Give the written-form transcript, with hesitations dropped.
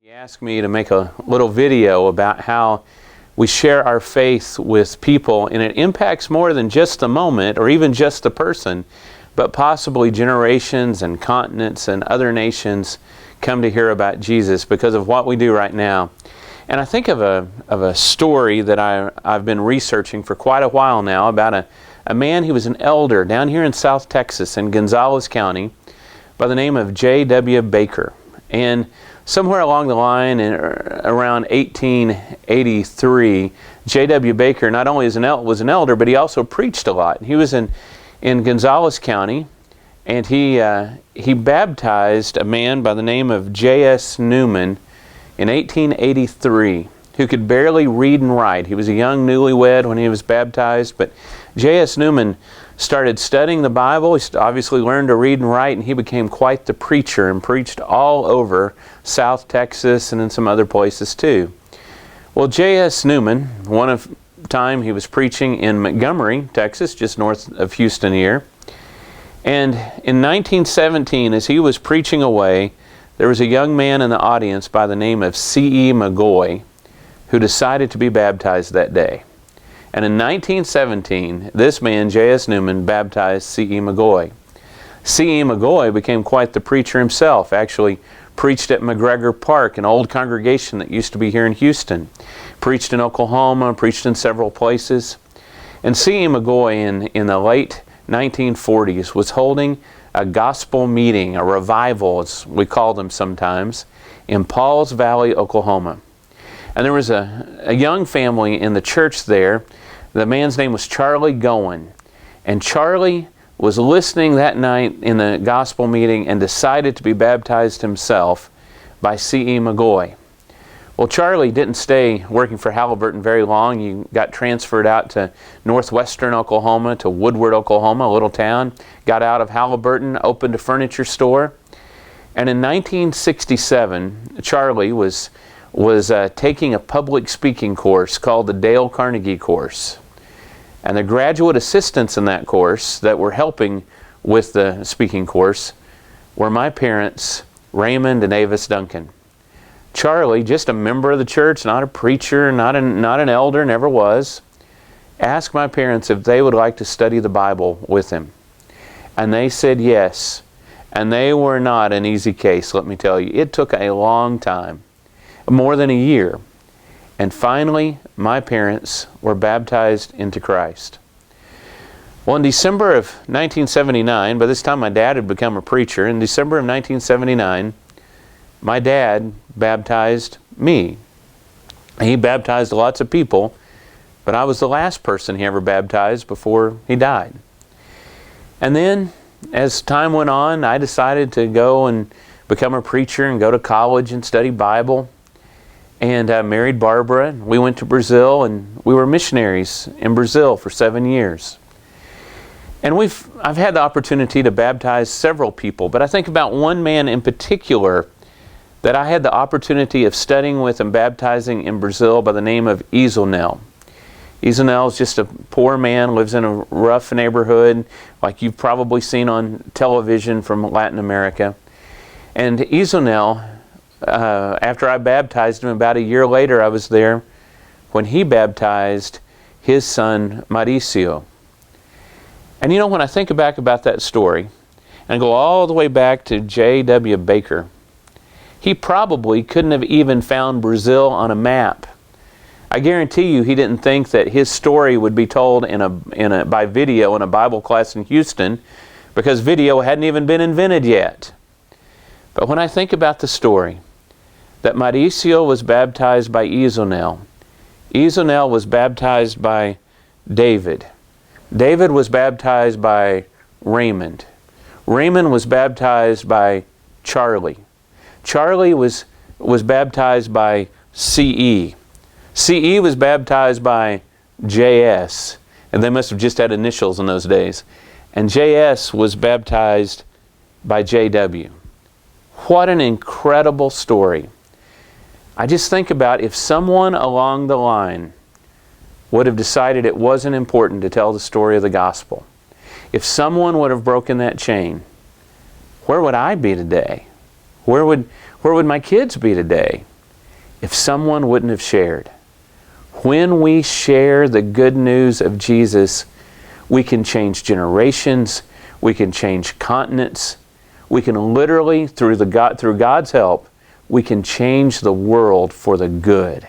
He asked me to make a little video about how we share our faith with people, and it impacts more than just the moment or even just the person, but possibly generations and continents and other nations come to hear about Jesus because of what we do right now. And I think of a story that I've been researching for quite a while now about a man who was an elder down here in South Texas in Gonzales County by the name of J.W. Baker. And somewhere along the line, around 1883, J.W. Baker not only was an elder, but he also preached a lot. He was in Gonzales County, and he baptized a man by the name of J.S. Newman in 1883, who could barely read and write. He was a young newlywed when he was baptized, but J.S. Newman started studying the Bible. He obviously learned to read and write, and he became quite the preacher and preached all over South Texas and in some other places too. Well, J.S. Newman, time he was preaching in Montgomery, Texas, just north of Houston here. And in 1917, as he was preaching away, there was a young man in the audience by the name of C.E. McGoy who decided to be baptized that day. And in 1917, this man, J.S. Newman, baptized C.E. McGoy. C.E. McGoy became quite the preacher himself, actually preached at McGregor Park, an old congregation that used to be here in Houston. Preached in Oklahoma, preached in several places. And C.E. McGoy in the late 1940s was holding a gospel meeting, a revival as we call them sometimes, in Pauls Valley, Oklahoma. And there was a young family in the church there. The man's name was Charlie Goen. And Charlie was listening that night in the gospel meeting and decided to be baptized himself by C.E. McGoy. Well, Charlie didn't stay working for Halliburton very long. He got transferred out to northwestern Oklahoma, to Woodward, Oklahoma, a little town. Got out of Halliburton, opened a furniture store. And in 1967, Charlie was taking a public speaking course called the Dale Carnegie course. And the graduate assistants in that course that were helping with the speaking course were my parents, Raymond and Avis Duncan. Charlie, just a member of the church, not a preacher, not an elder, never was, asked my parents if they would like to study the Bible with him. And they said yes. And they were not an easy case, let me tell you. It took a long time, more than a year. And finally, my parents were baptized into Christ. Well, in December of 1979, by this time my dad had become a preacher, in December of 1979, my dad baptized me. He baptized lots of people, but I was the last person he ever baptized before he died. And then, as time went on, I decided to go and become a preacher and go to college and study Bible. And I married Barbara, and we went to Brazil, and we were missionaries in Brazil for 7 years. And I've had the opportunity to baptize several people, but I think about one man in particular that I had the opportunity of studying with and baptizing in Brazil by the name of Izonel. Izonel is just a poor man, lives in a rough neighborhood, like you've probably seen on television from Latin America. And Izonel, after I baptized him, about a year later I was there when he baptized his son Mauricio. And you know, when I think back about that story and go all the way back to J.W. Baker, he probably couldn't have even found Brazil on a map. I guarantee you he didn't think that his story would be told by video in a Bible class in Houston, because video hadn't even been invented yet. But when I think about the story, that Mauricio was baptized by Izonel. Izonel was baptized by David. David was baptized by Raymond. Raymond was baptized by Charlie. Charlie was baptized by C.E. C.E. was baptized by J.S. And they must have just had initials in those days. And J.S. was baptized by J.W. What an incredible story. I just think about if someone along the line would have decided it wasn't important to tell the story of the gospel, if someone would have broken that chain, where would I be today? Where would my kids be today? if someone wouldn't have shared. When we share the good news of Jesus, we can change generations, we can change continents, we can literally, through God's help, we can change the world for the good.